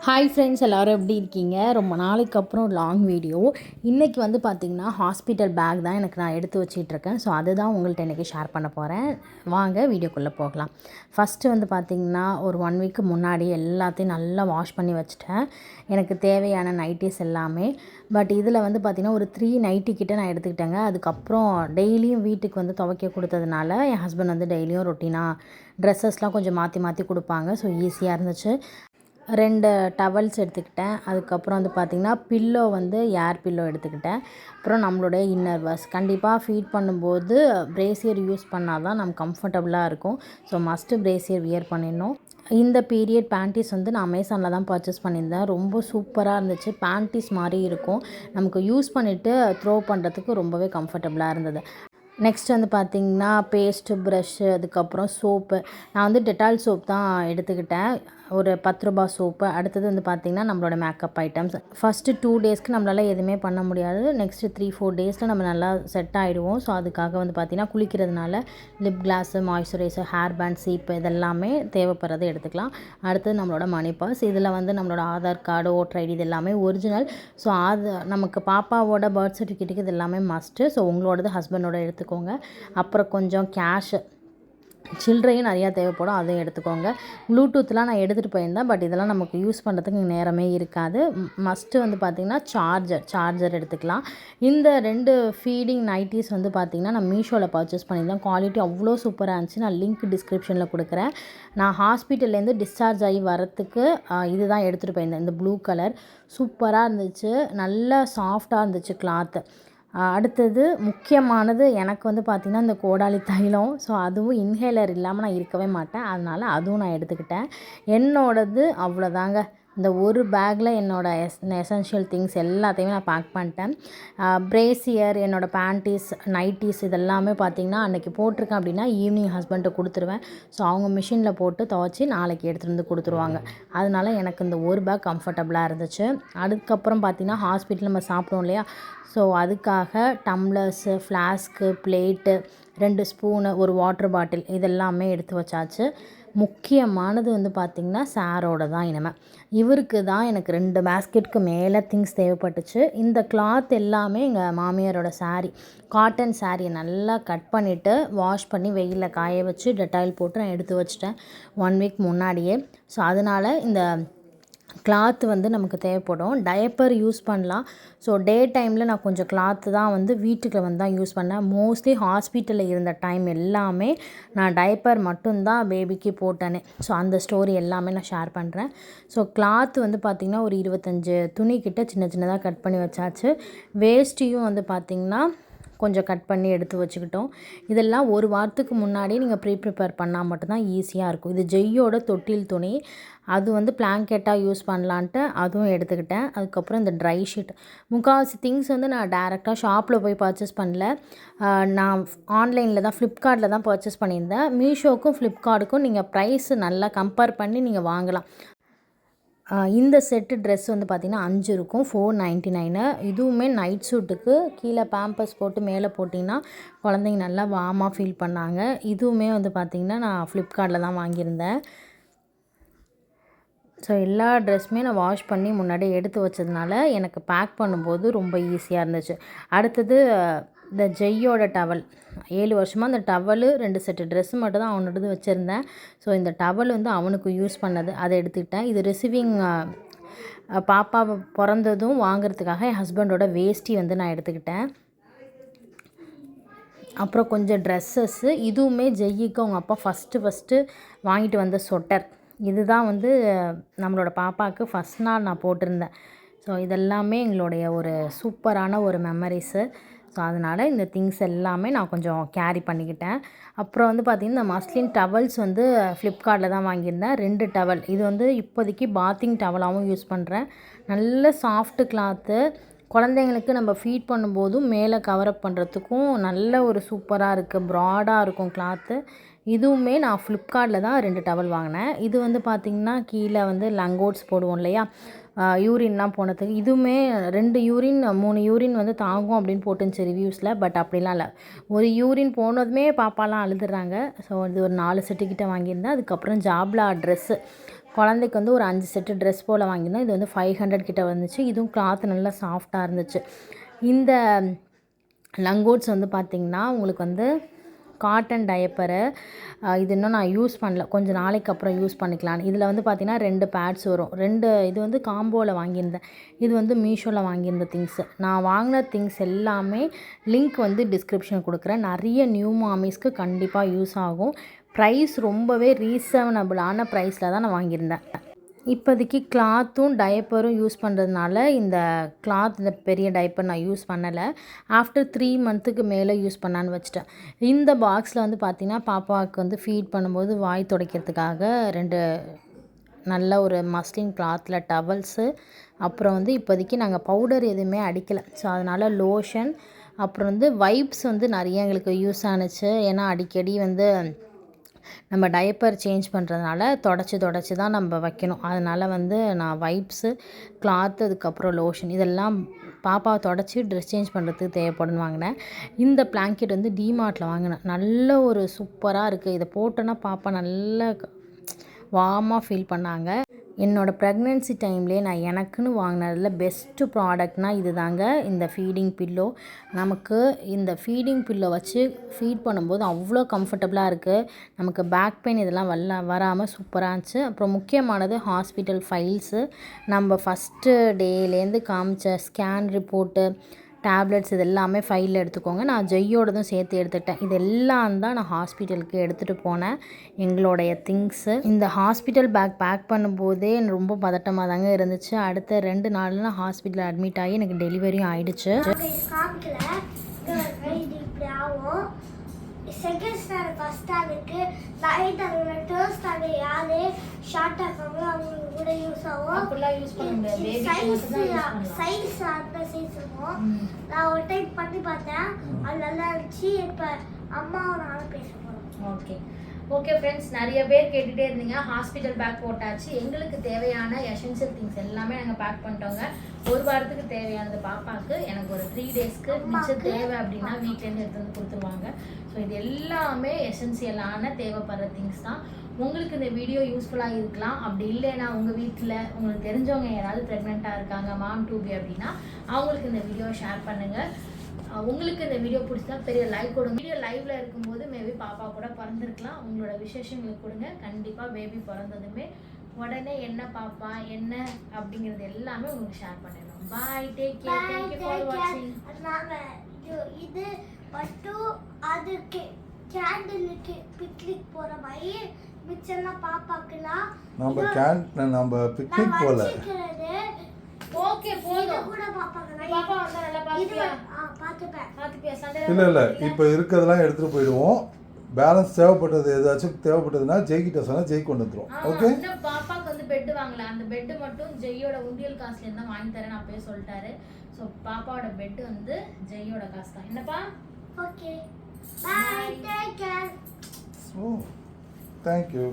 Hi friends, எல்லோரும் எப்படி இருக்கீங்க? ரொம்ப நாளைக்கு அப்புறம் லாங் வீடியோ. இன்றைக்கி வந்து பார்த்திங்கன்னா ஹாஸ்பிட்டல் பேக் தான் நான் எடுத்து வச்சிட்ருக்கேன். ஸோ அதுதான் உங்கள்கிட்ட இன்றைக்கி ஷேர் பண்ண போகிறேன். வாங்க வீடியோக்குள்ளே போகலாம். ஃபஸ்ட்டு வந்து பார்த்திங்கன்னா ஒரு 1 வீக்கு முன்னாடி எல்லாத்தையும் நல்லா வாஷ் பண்ணி வச்சுட்டேன். எனக்கு தேவையான நைட்டிஸ் எல்லாமே. பட் இதில் வந்து பார்த்திங்கன்னா ஒரு 3 நைட்டி கிட்ட நான் எடுத்துக்கிட்டேங்க. அதுக்கப்புறம் டெய்லியும் வீட்டுக்கு வந்து துவைக்க கொடுத்ததுனால என் ஹஸ்பண்ட் வந்து டெய்லியும் ரொட்டீனாக ட்ரெஸ்ஸஸ்லாம் கொஞ்சம் மாற்றி மாற்றி கொடுப்பாங்க. ஸோ ஈஸியாக இருந்துச்சு. 2 டவல்ஸ் எடுத்துக்கிட்டேன். அதுக்கப்புறம் வந்து பார்த்திங்கன்னா பில்லோ வந்து ஏர் பில்லோ எடுத்துக்கிட்டேன். அப்புறம் நம்மளுடைய இன்னர்வேர்ஸ் கண்டிப்பாக ஃபீட் பண்ணும்போது பிரேசியர் யூஸ் பண்ணால் தான் நம்ம கம்ஃபர்டபுளாக இருக்கும். ஸோ மஸ்ட்டு பிரேசியர் வியர் பண்ணிடணும். இந்த பீரியட் பேண்டீஸ் வந்து நான் அமேசானில் தான் பர்ச்சேஸ் பண்ணியிருந்தேன். ரொம்ப சூப்பராக இருந்துச்சு. பேண்டீஸ் மாதிரி இருக்கும். நமக்கு யூஸ் பண்ணிவிட்டு த்ரோ பண்ணுறதுக்கு ரொம்பவே கம்ஃபர்டபுளாக இருந்தது. நெக்ஸ்ட் வந்து பார்த்திங்கன்னா பேஸ்ட்டு, ப்ரஷ்ஷு, அதுக்கப்புறம் சோப்பு. நான் வந்து டெட்டால் சோப் தான் எடுத்துக்கிட்டேன். ஒரு 10 ரூபா சோப்பு. அடுத்தது வந்து பார்த்திங்கன்னா நம்மளோட மேக்கப் ஐட்டம்ஸ். ஃபஸ்ட்டு 2 டேஸ்க்கு நம்மளால் எதுவுமே பண்ண முடியாது. நெக்ஸ்ட்டு 3-4 டேஸில் நம்ம நல்லா செட் ஆகிடுவோம். ஸோ அதுக்காக வந்து பார்த்திங்கன்னா குளிக்கிறதுனால lip gloss, moisturiser, hair band, சீப்பு இதெல்லாமே தேவைப்படுறதை எடுத்துக்கலாம். அடுத்தது நம்மளோட மணி பர்ஸ். இதில் வந்து நம்மளோட ஆதார் கார்டு, ஓட்டர் ஐடி இது எல்லாமே ஒரிஜினல். ஸோ அது நமக்கு பாப்பாவோட பர்த் சர்டிஃபிகேட்டுக்கு இது எல்லாமே மஸ்ட்டு. ஸோ உங்களோடது ஹஸ்பண்டோட எடுத்துக்கோங்க. அப்புறம் கொஞ்சம் கேஷு, சில்லறையும் நிறையா தேவைப்படும், அதையும் எடுத்துக்கோங்க. ப்ளூடூத்லாம் நான் எடுத்துகிட்டு போயிருந்தேன். பட் இதெல்லாம் நமக்கு யூஸ் பண்ணுறதுக்கு நேரமே இருக்காது. மஸ்ட்டு வந்து பார்த்திங்கன்னா சார்ஜர் எடுத்துக்கலாம். இந்த 2 ஃபீடிங் நைட்டிஸ் வந்து பார்த்திங்கன்னா நான் மீஷோவில் பர்ச்சேஸ் பண்ணியிருந்தேன். குவாலிட்டி அவ்வளோ சூப்பராக இருந்துச்சு. நான் லிங்க் டிஸ்கிரிப்ஷனில் கொடுக்குறேன். நான் ஹாஸ்பிட்டல்லேருந்து டிஸ்சார்ஜ் ஆகி வரத்துக்கு இதுதான் எடுத்துகிட்டு போயிருந்தேன். இந்த ப்ளூ கலர் சூப்பராக இருந்துச்சு. நல்லா சாஃப்டாக இருந்துச்சு கிளாத்து. அடுத்தது முக்கியமானது எனக்கு வந்து பார்த்திங்கன்னா இந்த கோடாலி தைலம். ஸோ அதுவும் இன்ஹேலர் இல்லாமல் நான் இருக்கவே மாட்டேன். அதனால் அதுவும் நான் எடுத்துக்கிட்டேன். என்னோடது அவ்வளோதாங்க. இந்த ஒரு பேக்கில் என்னோடய எசென்ஷியல் திங்ஸ் எல்லாத்தையுமே நான் பேக் பண்ணிட்டேன். பிரேசியர், என்னோடய பேண்டீஸ், நைட்டிஸ் இதெல்லாமே பார்த்திங்கன்னா அன்றைக்கி போட்டிருக்கேன் அப்படின்னா ஈவினிங் ஹஸ்பண்ட்டை கொடுத்துருவேன். ஸோ அவங்க மிஷினில் போட்டு துவைச்சி நாளைக்கு எடுத்துகிட்டு வந்து கொடுத்துருவாங்க. அதனால எனக்கு இந்த ஒரு பேக் கம்ஃபர்டபுளாக இருந்துச்சு. அதுக்கப்புறம் பார்த்திங்கன்னா ஹாஸ்பிட்டல் நம்ம சாப்பிடுவோம் இல்லையா? ஸோ அதுக்காக டம்ளர்ஸு, ஃப்ளாஸ்க்கு, பிளேட்டு, 2 ஸ்பூனு, ஒரு வாட்டர் பாட்டில் இதெல்லாமே எடுத்து வச்சாச்சு. முக்கியமானது வந்து பார்த்திங்கன்னா சாரோட தான் இனிமேல். இவருக்கு தான் எனக்கு 2 பேஸ்கெட்டுக்கு மேலே திங்ஸ் தேவைப்பட்டுச்சு. இந்த கிளாத் எல்லாமே எங்கள் மாமியாரோட சாரீ, காட்டன் சாரியை நல்லா கட் பண்ணிவிட்டு வாஷ் பண்ணி வெயிலில் காய வச்சு டெட்டாயில் போட்டு நான் எடுத்து வச்சிட்டேன் 1 வீக் முன்னாடியே. ஸோ அதனால் இந்த கிளாத் வந்து நமக்கு தேவைப்படும். டயப்பர் யூஸ் பண்ணலாம். ஸோ டே டைமில் நான் கொஞ்சம் கிளாத்து தான் வந்து வீட்டுக்கு வந்து தான் யூஸ் பண்ணேன். மோஸ்ட்லி ஹாஸ்பிட்டலில் இருந்த டைம் எல்லாமே நான் டயப்பர் மட்டும்தான் பேபிக்கு போட்டேனே. ஸோ அந்த ஸ்டோரி எல்லாமே நான் ஷேர் பண்ணுறேன். ஸோ கிளாத் வந்து பார்த்திங்கன்னா ஒரு 25 துணிக்கிட்ட சின்ன சின்னதாக கட் பண்ணி வச்சாச்சு. வேஷ்டியும் வந்து பார்த்திங்கன்னா கொஞ்சம் கட் பண்ணி எடுத்து வச்சுக்கிட்டோம். இதெல்லாம் ஒரு வாரத்துக்கு முன்னாடி நீங்கள் ப்ரிப்பேர் பண்ணால் மட்டும்தான் ஈஸியாக இருக்கும். இது ஜெய்யோட தொட்டில் துணி. அது வந்து பிளாங்கெட்டாக யூஸ் பண்ணலான்ட்டு அதுவும் எடுத்துக்கிட்டேன். அதுக்கப்புறம் இந்த ட்ரை ஷீட், முக்கால்வாசி திங்ஸ் வந்து நான் டேரெக்டாக ஷாப்பில் போய் பர்ச்சேஸ் பண்ணல. நான் ஆன்லைனில் தான், ஃப்ளிப்கார்ட்டில் தான் பர்ச்சேஸ் பண்ணியிருந்தேன். மீஷோக்கும் ஃப்ளிப்கார்ட்டுக்கும் நீங்கள் ப்ரைஸ் நல்லா கம்பேர் பண்ணி நீங்கள் வாங்கலாம். இந்த செட்டு ட்ரெஸ் வந்து பார்த்திங்கன்னா 5 இருக்கும், 499. இதுவுமே நைட் சூட்டுக்கு கீழே பேம்பர்ஸ் போட்டு மேலே போட்டிங்கன்னா குழந்தைங்க நல்லா வார்மாக ஃபீல் பண்ணாங்க. இதுவுமே வந்து பார்த்திங்கன்னா நான் ஃப்ளிப்கார்ட்டில் தான் வாங்கியிருந்தேன். ஸோ எல்லா ட்ரெஸ்ஸுமே நான் வாஷ் பண்ணி முன்னாடியே எடுத்து வச்சதுனால எனக்கு பேக் பண்ணும்போது ரொம்ப ஈஸியாக இருந்துச்சு. அடுத்தது இந்த ஜெய்யோட டவல், 7 வருஷமாக அந்த டவலு 2 செட்டு ட்ரெஸ்ஸு மட்டும் தான் அவனோடது வச்சுருந்தேன். ஸோ இந்த டவல் வந்து அவனுக்கு யூஸ் பண்ணது, அதை எடுத்துக்கிட்டேன். இது ரிசீவிங் பாப்பா பிறந்ததும் வாங்கிறதுக்காக என் ஹஸ்பண்டோட வேஷ்டி வந்து நான் எடுத்துக்கிட்டேன். அப்புறம் கொஞ்சம் ட்ரெஸ்ஸஸ்ஸு, இதுவுமே ஜெய்யிக்கு அவங்க அப்பா ஃபஸ்ட்டு வாங்கிட்டு வந்த சொட்டர். இதுதான் வந்து நம்மளோட பாப்பாவுக்கு ஃபஸ்ட் நாள் நான் போட்டிருந்தேன். ஸோ இதெல்லாமே எங்களுடைய ஒரு சூப்பரான ஒரு மெமரிஸு. ஸோ அதனால் இந்த திங்ஸ் எல்லாமே நான் கொஞ்சம் கேரி பண்ணிக்கிட்டேன். அப்புறம் வந்து பார்த்திங்கன்னா இந்த மஸ்லின் டவல்ஸ் வந்து ஃப்ளிப்கார்ட்டில் தான் வாங்கியிருந்தேன். 2 டவல். இது வந்து இப்போதைக்கு பாத்திங் டவலாகவும் யூஸ் பண்ணுறேன். நல்ல சாஃப்ட்டு கிளாத்து. குழந்தைங்களுக்கு நம்ம ஃபீட் பண்ணும்போதும் மேலே கவரப் பண்ணுறதுக்கும் நல்ல ஒரு சூப்பராக இருக்குது. ப்ராடாக இருக்கும் கிளாத்து. இதுவுமே நான் ஃப்ளிப்கார்ட்டில் தான் 2 டவல் வாங்கினேன். இது வந்து பார்த்திங்கன்னா கீழே வந்து லங்கோட்ஸ் போடுவோம் இல்லையா, யூரின்லாம் போனதுக்கு. இதுவுமே 2 யூரின் 3 யூரின் வந்து தாங்கும் அப்படின்னு போட்டுருந்துச்சு ரிவ்யூஸில். பட் அப்படிலாம் இல்லை. ஒரு யூரின் போனதுமே பாப்பாலாம் அழுதுறாங்க. ஸோ இது ஒரு 4 செட்டுக்கிட்ட வாங்கியிருந்தேன். அதுக்கப்புறம் ஜாப்லா ட்ரெஸ்ஸு, குழந்தைக்கு வந்து ஒரு 5 செட்டு ட்ரெஸ் போல் வாங்கியிருந்தோம். இது வந்து 500 கிட்ட வந்துச்சு. இதுவும் கிளாத் நல்லா சாஃப்டாக இருந்துச்சு. இந்த லங்கோட்ஸ் வந்து பார்த்திங்கன்னா உங்களுக்கு வந்து காட்டன் டயப்பரு. இது இன்னும் நான் யூஸ் பண்ணல, கொஞ்சம் நாளைக்கு அப்புறம் யூஸ் பண்ணிக்கலான்னு. இதில் வந்து பார்த்திங்கன்னா 2 பேட்ஸ் வரும். இது வந்து காம்போவில் வாங்கியிருந்தேன். இது வந்து மீஷோவில் வாங்கியிருந்த திங்ஸு. நான் வாங்கின திங்ஸ் எல்லாமே லிங்க் வந்து டிஸ்கிரிப்ஷன் கொடுக்குறேன். நிறைய நியூ மாமிஸ்க்கு கண்டிப்பாக யூஸ் ஆகும். ப்ரைஸ் ரொம்பவே ரீசனபிளான ப்ரைஸில் தான் நான் வாங்கியிருந்தேன். இப்போதைக்கு கிளாத்தும் டயப்பரும் யூஸ் பண்ணுறதுனால இந்த பெரிய டயப்பர் நான் யூஸ் பண்ணலை. ஆஃப்டர் 3 மந்த்துக்கு மேலே யூஸ் பண்ணான்னு வச்சுட்டேன். இந்த பாக்ஸில் வந்து பார்த்திங்கன்னா பாப்பாவுக்கு வந்து ஃபீட் பண்ணும்போது வாய் துடைக்கிறதுக்காக 2 நல்ல ஒரு மஸ்லின் கிளாத்தில் டவல்ஸு, அப்புறம் வந்து இப்போதைக்கு நாங்கள் பவுடர் எதுவுமே அடிக்கலை. ஸோ அதனால் லோஷன், அப்புறம் வந்து வைப்ஸ் வந்து நிறைய எங்களுக்கு யூஸ் ஆனுச்சு. ஏன்னா அடிக்கடி வந்து நம்ம டயப்பர் சேஞ்ச் பண்ணுறதுனால தொடச்சி தான் நம்ம வைக்கணும். அதனால் வந்து நான் வைப்ஸு, கிளாத்து, அதுக்கப்புறம் லோஷன் இதெல்லாம் பாப்பாவை தொடச்சி ட்ரெஸ் சேஞ்ச் பண்ணுறதுக்கு தேவைப்படுன்னு வாங்கினேன். இந்த பிளாங்கெட் வந்து டிமார்ட்டில் வாங்கினேன். நல்ல ஒரு சூப்பராக இருக்குது. இதை போட்டோன்னா பாப்பா நல்ல வார்மாக ஃபீல் பண்ணாங்க. என்னோடய ப்ரெக்னென்சி டைம்லேயே நான் எனக்குன்னு வாங்கினதில் பெஸ்ட்டு ப்ராடக்ட்னால் இது தாங்க, இந்த ஃபீடிங் பில்லோ. நமக்கு இந்த ஃபீடிங் பில்லோ வச்சு ஃபீட் பண்ணும்போது அவ்வளோ கம்ஃபர்டபுளாக இருக்குது. நமக்கு பேக் பெயின் இதெல்லாம் வராமல் சூப்பராக இருந்துச்சு. அப்புறம் முக்கியமானது ஹாஸ்பிட்டல் ஃபைல்ஸு. நம்ம ஃபஸ்ட்டு டேலேருந்து காமிச்ச ஸ்கேன் ரிப்போர்ட்டு, டேப்லெட்ஸ் இது எல்லாமே ஃபைலில் எடுத்துக்கோங்க. நான் ஜெய்யோடதும் சேர்த்து எடுத்துட்டேன். இது எல்லாம் தான் நான் ஹாஸ்பிட்டலுக்கு எடுத்துகிட்டு போனேன், எங்களுடைய திங்ஸு. இந்த ஹாஸ்பிட்டல் பேக் பண்ணும்போதே ரொம்ப பதட்டமாக தாங்க இருந்துச்சு. அடுத்த 2 நாளில் நான் ஹாஸ்பிட்டலில் அட்மிட் ஆகி எனக்கு டெலிவரியும் ஆகிடுச்சு. செகண்ட் ஸ்டாண்டர்ட் ஃபர்ஸ்ட் ஸ்டாண்டர்டுக்கு லைட் ஆகுது. தேர்ட் ஸ்டாண்டர்ட் யாரு ஷார்ட்டாக இருக்காங்களோ அவங்களுக்கு கூட யூஸ் ஆகும். அப்படிலாம் யூஸ் பண்ண முடியாது, பேபிக்கு மட்டும் தான் யூஸ் பண்ணலாம். சைஸ் அந்த சைஸ் இருக்கும். நான் ஒரு டைம் பண்ணி பார்த்தேன், அது நல்லா இருந்துச்சு. இப்போ அம்மாவும் நானும் பேச போகிறோம். ஓகே ஃப்ரெண்ட்ஸ், நிறைய பேர் கேட்டுகிட்டே இருந்தீங்க. ஹாஸ்பிட்டல் பேக் போட்டாச்சு. எங்களுக்கு தேவையான எசென்ஷியல் திங்ஸ் எல்லாமே நாங்கள் பேக் பண்ணிட்டோங்க. ஒரு வாரத்துக்கு தேவையானது பாப்பாவுக்கு, எனக்கு ஒரு 3 டேஸ்க்கு மிச்சம் தேவை அப்படின்னா வீட்டிலேருந்து எடுத்து வந்து கொடுத்துருவாங்க. ஸோ இது எல்லாமே எசென்சியலான தேவைப்படுற திங்ஸ் தான். உங்களுக்கு இந்த வீடியோ யூஸ்ஃபுல்லாக இருக்கலாம். அப்படி இல்லைன்னா உங்கள் வீட்டில் உங்களுக்கு தெரிஞ்சவங்க யாராவது ப்ரெக்னெண்ட்டாக இருக்காங்க, மாம் டூபி அப்படின்னா அவங்களுக்கு இந்த வீடியோ ஷேர் பண்ணுங்கள். உங்களுக்கு இந்த வீடியோ பிடிச்சா பெரிய லைக் கொடுங்க. வீடியோ லைவ்ல இருக்கும்போது மேபி பாப்பா கூட பிறந்திருக்கலாம். உங்களோட விசேஷங்களுக்கு கொடுங்க. கண்டிப்பாக பேபி பிறந்ததுமே உடனே என்ன பாப்பா என்ன அப்படிங்கிறது எல்லாமே உங்களுக்கு ஷேர் பண்ணிடுறோம். Bye, take care, thank you for வாட்சிங். இது மட்டும் அதுக்கு கேண்டிலுக்கு பிக்னிக் போற மாதிரி மிச்சம்லாம் பாப்பாக்கலாம். நம்ம பிக்னிக் போல. ஓகே போதும். கூட பாப்பாங்க. பாப்பா வந்தா நல்லா பாத்துப்பியா? பாத்துப்பேன். சண்டே இல்ல இப்போ இருக்கிறதெல்லாம் எடுத்துட்டு போயிடுவோம். பேலன்ஸ் தேவைப்பட்டதுன்னா ஜெய் கிட்ட சொன்னா ஜெய் கொண்டு வந்துரும். ஓகே. பாப்பாக்கு வந்து பெட் வாங்கல. அந்த பெட் மட்டும் ஜெய்யோட உண்டியல் காசுல இருந்தா வாங்கி தரேன்னு அப்பவே சொல்லிட்டாரு. சோ பாப்பாவோட பெட் வந்து ஜெய்யோட காசு தான். என்னப்பா? Okay. Bye, take care. Oh, thank you.